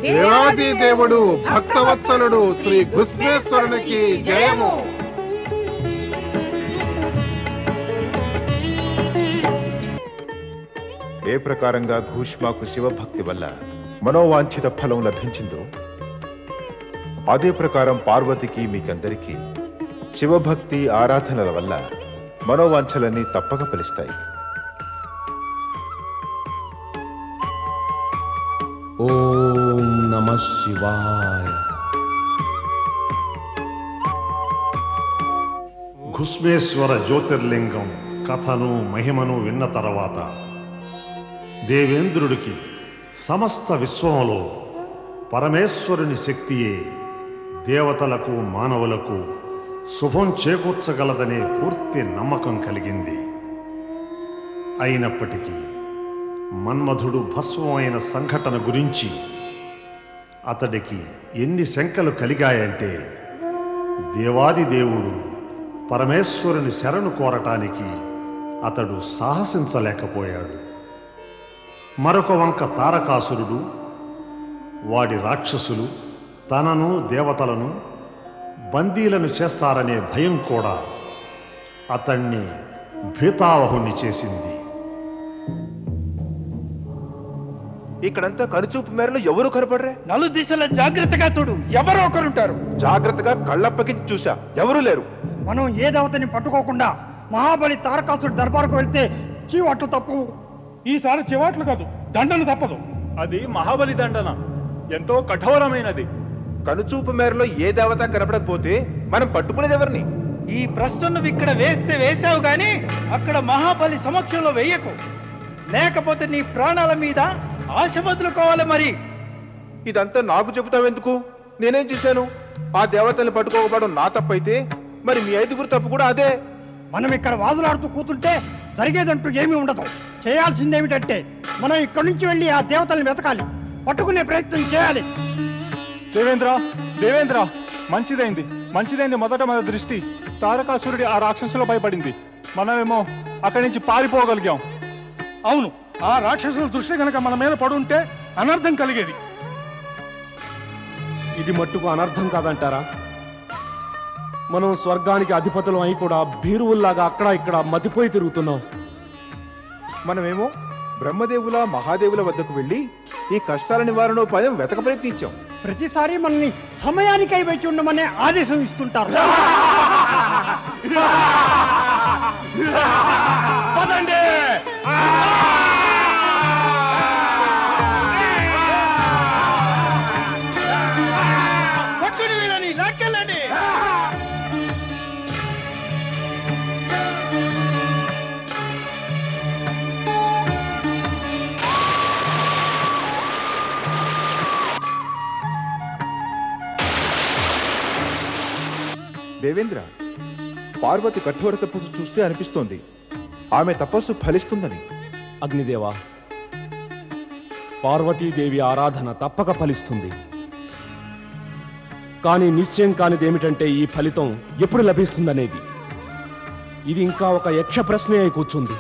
దేవాది దేవుడు భక్తవత్సలుడు శ్రీ గుస్మేశ్వరునికి జయము. ఏ ప్రకారంగా భూష్మాకు శివభక్తి వల్ల మనోవాంఛిత ఫలం లభించిందో అదే ప్రకారం పార్వతికి మీకందరికీ శివభక్తి ఆరాధనల వల్ల మనోవాంఛలన్నీ తప్పక ఫలిస్తాయి. ఓం నమః శివాయ. ఘుస్మేశ్వర జ్యోతిర్లింగం కథను మహిమను విన్న తర్వాత దేవేంద్రుడికి సమస్త విశ్వంలో పరమేశ్వరుని శక్తియే దేవతలకు మానవులకు శుభం చేకూర్చగలదనే పూర్తి నమ్మకం కలిగింది. అయినప్పటికీ మన్మధుడు భస్మమైన సంఘటన గురించి అతడికి ఎన్ని శంకలు కలిగాయంటే దేవాది దేవుడు పరమేశ్వరుని శరణు కోరటానికి అతడు సాహసించలేకపోయాడు. మరొక వంక తారకాసురుడు వాడి రాక్షసులు తనను దేవతలను బందీలను చేస్తారనే భయం కూడా అతణ్ణి భీతావహుణ్ణి చేసింది. ఇక్కడంతా కనుచూపు మేరలో ఎవరు కనపడరే? నలు దిశల జాగ్రత్తగా చూడు, ఎవరో ఒకరుంటారు. జాగ్రత్తగా కళ్ళప్పకి చూసా, ఎవరూ లేరు. మనం ఏ దేవతని పట్టుకోకుండా మహాబలి తారకాసుడి దర్బారుకు వెళ్తే చీవాట్లు తప్పు. ఈసారి చివాట్లు కాదు, దండన తప్పదు. అది మహాబలి దండన, ఎంతో కఠోరమైనది. కనుచూపు మేరలో ఏ దేవత కనపడకపోతే మనం పట్టుకునేది ఎవరిని? ఈ ప్రశ్న నువ్వు ఇక్కడ వేస్తే వేసావు గాని అక్కడ మహాబలి సమక్షంలో వేయకు, లేకపోతే నీ ప్రాణాల మీద ఆశ వదులుకోవాలి. మరి ఇదంతా నాకు చెబుతావెందుకు? నేనేం చేశాను? ఆ దేవతల్ని పట్టుకోకపోవడం నా తప్పైతే మరి మీ ఐదుగురు తప్పు కూడా అదే. మనం ఇక్కడ వాదులాడుతూ కూతుంటే జరిగేదంటూ ఏమీ ఉండదు. చేయాల్సిందేమిటంటే మనం ఇక్కడి నుంచి వెళ్ళి ఆ దేవతల్ని వెతకాలి, పట్టుకునే ప్రయత్నం చేయాలి. దేవేంద్ర, మంచిదైంది. మొదట మన దృష్టి తారకాసురుడి ఆ రాక్షసులో భయపడింది. మనమేమో అక్కడి నుంచి పారిపోగలిగాం. అవును, ఆ రాక్షసుల దృష్టి కనుక మన మీద పడుంటే అనర్థం కలిగేది. ఇది మట్టుకు అనర్థం కాదంటారా? మనం స్వర్గానికి అధిపతులం అయి కూడా భీరువుల్లాగా అక్కడ ఇక్కడ మతిపోయి తిరుగుతున్నాం. మనమేమో బ్రహ్మదేవుల మహాదేవుల వద్దకు వెళ్ళి ఈ కష్టాల నివారణోపాయం వెతక ప్రయత్నించాం. ప్రతిసారి మనల్ని సమయానికై వేచి ఉండమనే ఆదేశం ఇస్తుంటారు. పదండి. పట్టుని వీళ్ళని లాక్కెళ్ళండి. దేవేంద్ర, పార్వతి కఠోర తపస్సు చూస్తే అనిపిస్తోంది ఆమె తపస్సు ఫలిస్తుందని. అగ్నిదేవా, పార్వతీదేవి ఆరాధన తప్పక ఫలిస్తుంది. కానీ నిశ్చయం కానిదేమిటంటే ఈ ఫలితం ఎప్పుడు లభిస్తుందనేది. ఇది ఇంకా ఒక యక్ష ప్రశ్నే అయి కూర్చుంది.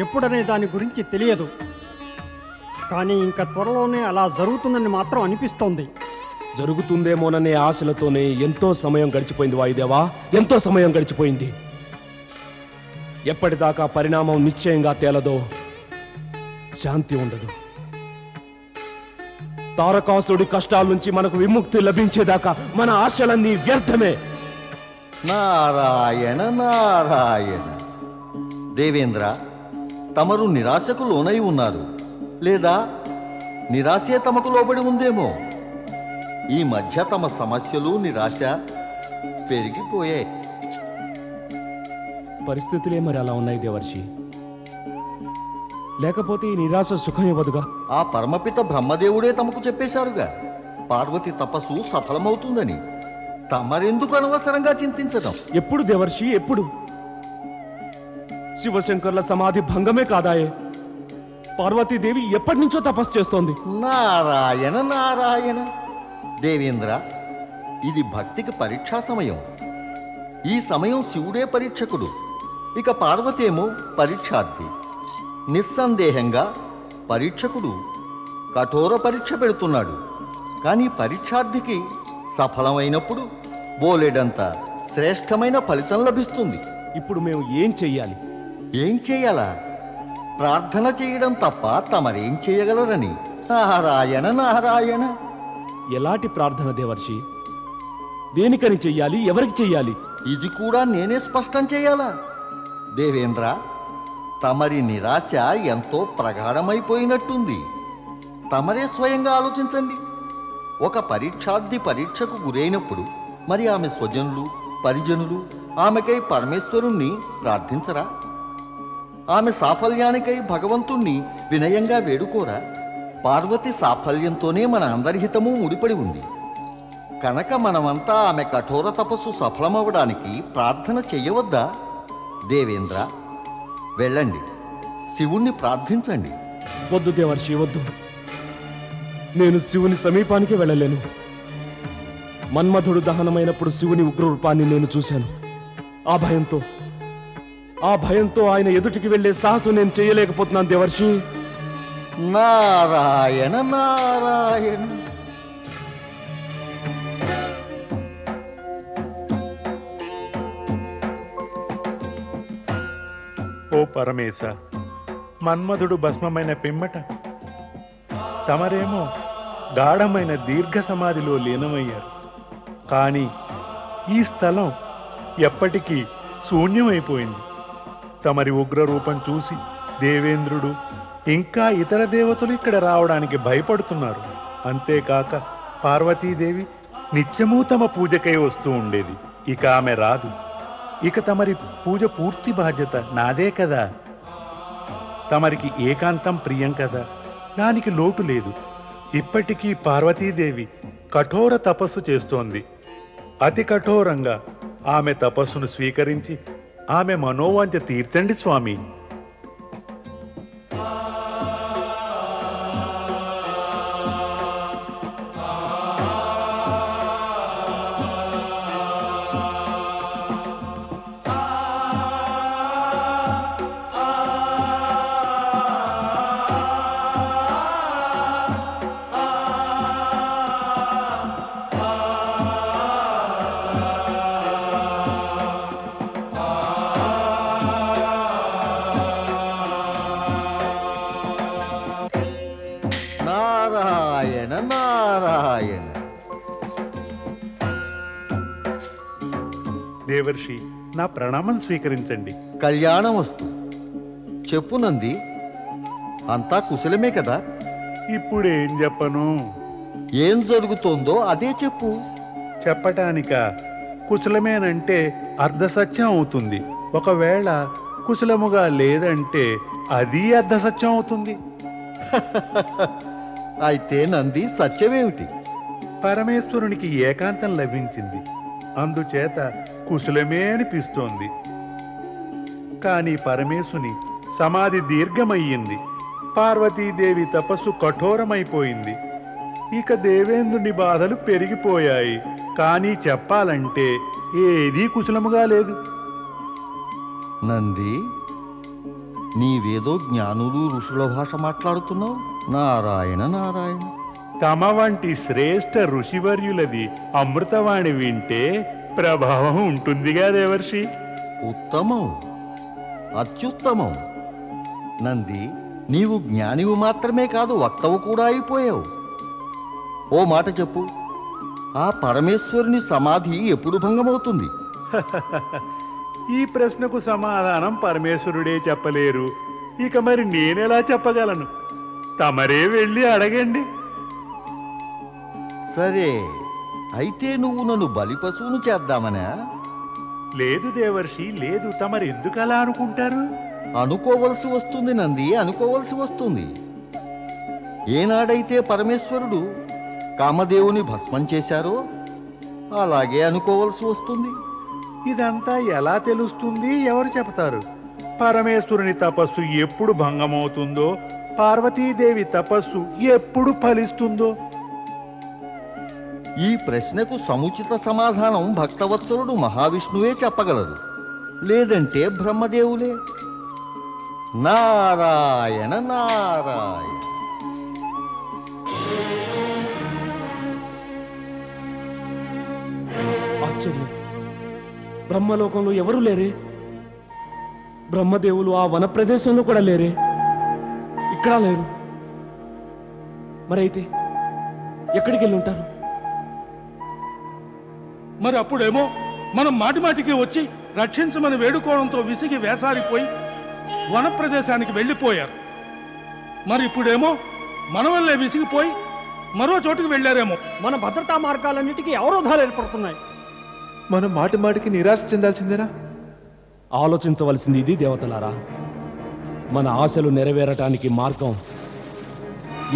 ఎప్పుడనే దాని గురించి తెలియదు, కానీ ఇంకా త్వరలోనే అలా జరుగుతుందని మాత్రం అనిపిస్తోంది. జరుగుతుందేమోననే ఆశలతోనే ఎంతో సమయం గడిచిపోయింది వాయుదేవా, ఎంతో సమయం గడిచిపోయింది. ఎప్పటిదాకా పరిణామం నిశ్చయంగా తేలదో శాంతి ఉండదు. తారకాసుడి కష్టాల నుంచి మనకు విముక్తి లభించేదాకా మన ఆశలన్నీ వ్యర్థమే. నారాయణ నారాయణ. దేవేంద్ర, తమరు నిరాశకు లోనై ఉన్నారు, లేదా నిరాశే తమకు లోబడి ఉందేమో. ఈ మధ్య తమ సమస్యలు నిరాశ పెరిగిపోయాయి. పరిస్థితులే మరి అలా ఉన్నాయి దేవర్షి. లేకపోతే ఈ నిరాశ సుఖం ఇవ్వదుగా. ఆ పరమపిత బ్రహ్మదేవుడే తమకు చెప్పేశారుగా పార్వతి తపస్సు సఫలమవుతుందని. తమరెందుకు అనవసరంగా చింతించడం? ఎప్పుడు దేవర్షి, ఎప్పుడు? శివశంకర్ల సమాధి భంగమే కాదాయే. పార్వతీదేవి ఎప్పటి నుంచో తపస్సు చేస్తోంది. నారాయణ నారాయణ. దేవేంద్ర, ఇది భక్తికి పరీక్షా సమయం. ఈ సమయం శివుడే పరీక్షకుడు, ఇక పార్వతేమో పరీక్షార్థి. నిస్సందేహంగా పరీక్షకుడు కఠోర పరీక్ష పెడుతున్నాడు. కానీ పరీక్షార్థికి సఫలమైనప్పుడు బోలెడంత శ్రేష్టమైన ఫలితం లభిస్తుంది. ఇప్పుడు మేము ఏం చెయ్యాలి? ఏం చెయ్యాలా? ప్రార్థన చేయడం తప్ప తమరేం చేయగలరని. నారాయణ నారాయణ. ఎలాంటి ప్రార్థన దేవర్షి? దేనికని చెయ్యాలి? ఎవరికి చెయ్యాలి? ఇది కూడా నేనే స్పష్టం చేయాలా? దేవేంద్ర, తమరి నిరాశ ఎంతో ప్రగాఢమైపోయినట్టుంది. తమరే స్వయంగా ఆలోచించండి. ఒక పరీక్షార్థి పరీక్షకు గురైనప్పుడు మరి ఆమె స్వజనులు పరిజనులు ఆమెకై పరమేశ్వరుణ్ణి ప్రార్థించరా? ఆమె సాఫల్యానికై భగవంతుణ్ణి వినయంగా వేడుకోరా? పార్వతి సాఫల్యంతోనే మన అందరి హితము ముడిపడి ఉంది కనుక మనమంతా ఆమె కఠోర తపస్సు సఫలమవడానికి ప్రార్థన చెయ్యవద్దా? దేవేంద్ర, వెళ్ళండి, శివుణ్ణి ప్రార్థించండి. వద్దు దేవర్షి, వద్దు. నేను శివుని సమీపానికి వెళ్ళలేను. మన్మధుడు దహనమైనప్పుడు శివుని ఉగ్రరూపాన్ని నేను చూశాను. ఆ భయంతో ఆయన ఎదుటికి వెళ్లే సాహసం నేను చేయలేకపోతున్నాను దేవర్షి. నారాయణ నారాయణ. ఓ పరమేశ, మన్మధుడు భస్మమైన పిమ్మట తమరేమో గాఢమైన దీర్ఘ సమాధిలో లీనమయ్యారు. కానీ ఈ స్థలం ఎప్పటికీ శూన్యమైపోయింది. తమరి ఉగ్ర రూపం చూసి దేవేంద్రుడు ఇంకా ఇతర దేవతలు ఇక్కడ రావడానికి భయపడుతున్నారు. అంతేకాక పార్వతీదేవి నిత్యమూ తమ పూజకై వస్తూ ఉండేది. ఇక ఆమె రాదు. ఇక తమరి పూజ పూర్తి బాధ్యత నాదే కదా. తమరికి ఏకాంతం ప్రియం కదా, దానికి లోటు లేదు. ఇప్పటికీ పార్వతీదేవి కఠోర తపస్సు చేస్తోంది. అతి కఠోరంగా ఆమె తపస్సును స్వీకరించి ఆమె మనోవాంఛ తీర్చండి స్వామి. నారాయణ నారాయణ. దేవర్షి, నా ప్రణామం స్వీకరించండి. కళ్యాణమస్తు. చెప్పు నంది, అంతా కుశలమే కదా? ఇప్పుడేం చెప్పను? ఏం జరుగుతోందో అదే చెప్పు. చెప్పటానిక కుశలమేనంటే అర్ధసత్యం అవుతుంది. ఒకవేళ కుశలముగా లేదంటే అది అర్ధసత్యం అవుతుంది. అయితే నంది, సత్యమేమిటి? పరమేశ్వరునికి ఏకాంతం లభించింది. అందుచేత కుశలమే అనిపిస్తోంది. కానీ పరమేశుని సమాధి దీర్ఘమయ్యింది. పార్వతీదేవి తపస్సు కఠోరమైపోయింది. ఇక దేవేంద్రుని బాధలు పెరిగిపోయాయి. కానీ చెప్పాలంటే ఏదీ కుశలముగా లేదు. నంది, నీవేదో జ్ఞానులు ఋషుల భాష మాట్లాడుతున్నావు. నారాయణ నారాయణ. తమ వంటి శ్రేష్ఠ ఋషివర్యులది అమృతవాణి వింటే ప్రభావం ఉంటుందిగా దేవర్షి. ఉత్తమం, అత్యుత్తమం. నంది, నీవు జ్ఞానివి మాత్రమే కాదు, వక్తవు కూడా అయిపోయావు. ఓ మాట చెప్పు, ఆ పరమేశ్వరుని సమాధి ఎప్పుడు భంగమవుతుంది? ఈ ప్రశ్నకు సమాధానం పరమేశ్వరుడే చెప్పలేరు. ఇక మరి నేనెలా చెప్పగలను? తమరే వెళ్ళి అడగండి. సరే, అయితే నువ్వు నన్ను బలిపశువును చేద్దామనా? లేదు దేవర్షి, లేదు. తమరు ఎందుకు అలా అనుకుంటారు? అనుకోవలసి వస్తుంది నంది, అనుకోవలసి వస్తుంది. ఏనాడైతే పరమేశ్వరుడు కామదేవుని భస్మం చేశారో అలాగే అనుకోవలసి వస్తుంది. ఇదంతా ఎలా తెలుస్తుంది? ఎవరు చెప్తారు? పరమేశ్వరుని తపస్సు ఎప్పుడు భంగమవుతుందో, పార్వతీదేవి తపస్సు ఎప్పుడు ఫలిస్తుందో. ఈ ప్రశ్నకు సముచిత సమాధానం భక్తవత్సలుడు మహావిష్ణువే చెప్పగలరు, లేదంటే బ్రహ్మదేవులే. నారాయణ నారాయణ. బ్రహ్మలోకంలో ఎవరూ లేరే? బ్రహ్మదేవులు ఆ వన ప్రదేశంలో కూడా లేరే? ఇక్కడ లేరు. మరైతే ఎక్కడికి వెళ్ళి ఉంటారు? మరి అప్పుడేమో మనం మాటిమాటికి వచ్చి రక్షించమని వేడుకోవడంతో విసిగి వేసారిపోయి వన ప్రదేశానికి వెళ్ళిపోయారు. మరి ఇప్పుడేమో మన వల్లే విసిగిపోయి మరో చోటుకు వెళ్ళారేమో. మన భద్రతా మార్గాలన్నిటికీ అవరోధాలు ఏర్పడుతున్నాయి. మనం మాటి మాటికి నిరాశ చెందాల్సిందేనా? ఆలోచించవలసింది ఇది దేవతలారా. మన ఆశలు నెరవేరటానికి మార్గం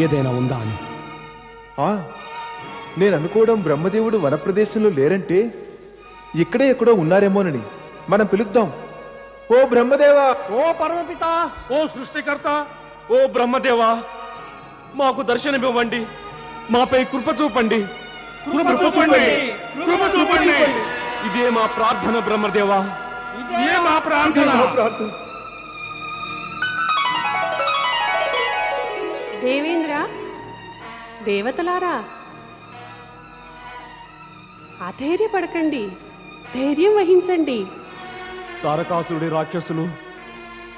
ఏదైనా ఉందా అని. నేను అనుకోవడం బ్రహ్మదేవుడు వనప్రదేశంలో లేరంటే ఇక్కడే ఎక్కడో ఉన్నారేమోనని. మనం పిలుద్దాం. ఓ బ్రహ్మదేవా! ఓ పరమపిత! ఓ సృష్టికర్త! ఓ బ్రహ్మదేవా, మాకు దర్శనమివ్వండి, మాపై కృప చూపండి. ఇదే మా ప్రార్థన బ్రహ్మదేవా, ఇదే మా ప్రార్థన. దేవేంద్ర, దేవతలారా, అధైర్యపడకండి, ధైర్యం వహించండి. తారకాసురుడి రాక్షసులు,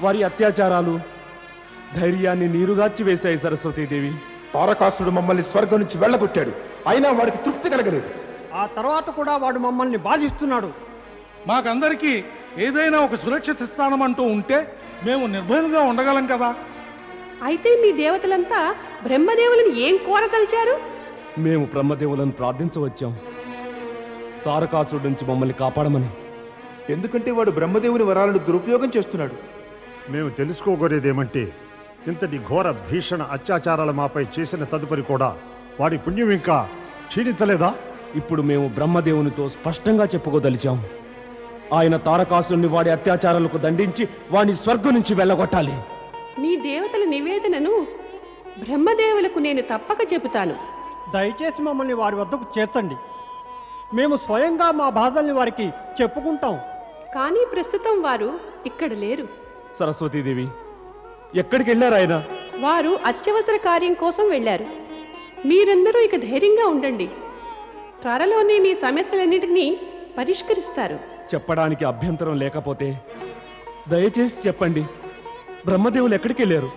వారి అత్యాచారాలు ధైర్యాన్ని నీరుగార్చి వేశాయి సరస్వతీదేవి. తారకాసుడు మమ్మల్ని స్వర్గం నుంచి వెళ్ళగొట్టాడు, అయినా వాడికి తృప్తి కలగలేదు. ఆ తర్వాత కూడా వాడు మమ్మల్ని బాధిస్తున్నాడు. మాకందరికీ ఏదైనా ఒక సురక్షిత స్థానం అంటూ ఉంటే మేము నిర్భయంగా ఉండగలం కదా. అయితే మీ దేవతలంతా బ్రహ్మదేవులను ఏం కోరదలిచారు? మేము బ్రహ్మదేవులను ప్రార్థించవచ్చాం, తారకాసురుడి నుంచి మమ్మల్ని కాపాడమని. ఎందుకంటే వాడు బ్రహ్మదేవుని వరాలను దురుపయోగం చేస్తున్నాడు. మేము తెలుసుకోగోరేదేమంటే, ఇంతటి ఘోర భీషణ అత్యాచారాలు మాపై చేసిన తదుపరి కూడా వాడి పుణ్యం ఇంకా క్షీణించలేదా? ఇప్పుడు మేము బ్రహ్మదేవునితో స్పష్టంగా చెప్పుకోదలిచాం. ఆయన తారకాసురుని వాడి అత్యాచారాలకు దండించి వాడిని స్వర్గం నుంచి వెళ్ళగొట్టాలి. మీ దేవతల నివేదనను బ్రహ్మదేవులకు నేను తప్పక చెబుతాను. దయచేసి మమ్మల్ని వారి వద్దకు చేర్చండి. మేము స్వయంగా మా బాధల్ని వారికి చెప్పుకుంటాం. కానీ ప్రస్తుతం వారు ఇక్కడ లేరు. సరస్వతీదేవి, ఎక్కడికి వెళ్ళారు ఆయన? వారు అత్యవసర కార్యం కోసం వెళ్ళారు. మీరందరూ ఇక ధైర్యంగా ఉండండి. త్వరలోనే మీ సమస్యలన్నిటినీ పరిష్కరిస్తారు. చెప్పడానికి అభ్యంతరం లేకపోతే దయచేసి చెప్పండి, బ్రహ్మదేవులు ఎక్కడికి వెళ్ళారు?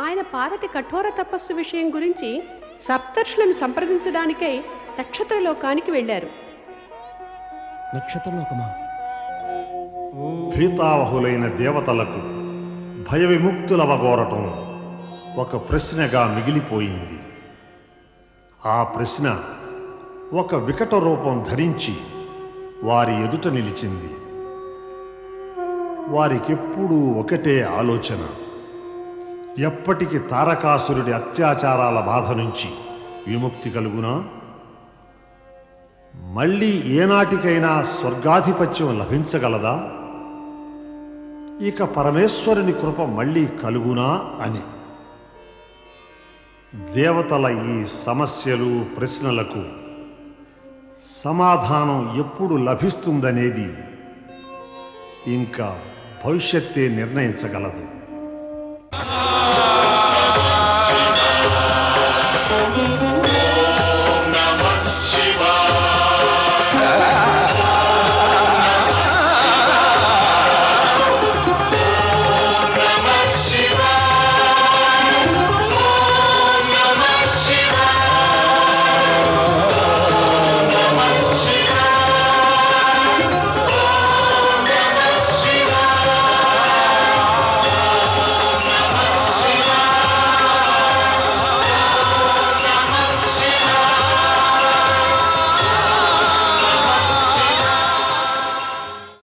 ఆయన పార్వతి కఠోర తపస్సు విషయం గురించి సప్తర్షులను సంప్రదించడానికై నక్షత్రలోకానికి వెళ్ళారు. నక్షత్రలోకమా? భీతావహులైన దేవతలకు భయ విముక్తులవగోరటం ఒక ప్రశ్నగా మిగిలిపోయింది. ఆ ప్రశ్న ఒక వికట రూపం ధరించి వారి ఎదుట నిలిచింది. వారికెప్పుడూ ఒకటే ఆలోచన: ఎప్పటికి తారకాసురుడి అత్యాచారాల బాధ నుంచి విముక్తి కలుగునా? మళ్ళీ ఏనాటికైనా స్వర్గాధిపత్యం లభించగలదా? ఇక పరమేశ్వరుని కృప మళ్ళీ కలుగునా అని. దేవతల ఈ సమస్యలు, ప్రశ్నలకు సమాధానం ఎప్పుడు లభిస్తుందనేది ఇంకా భవిష్యత్తే నిర్ణయించగలదు.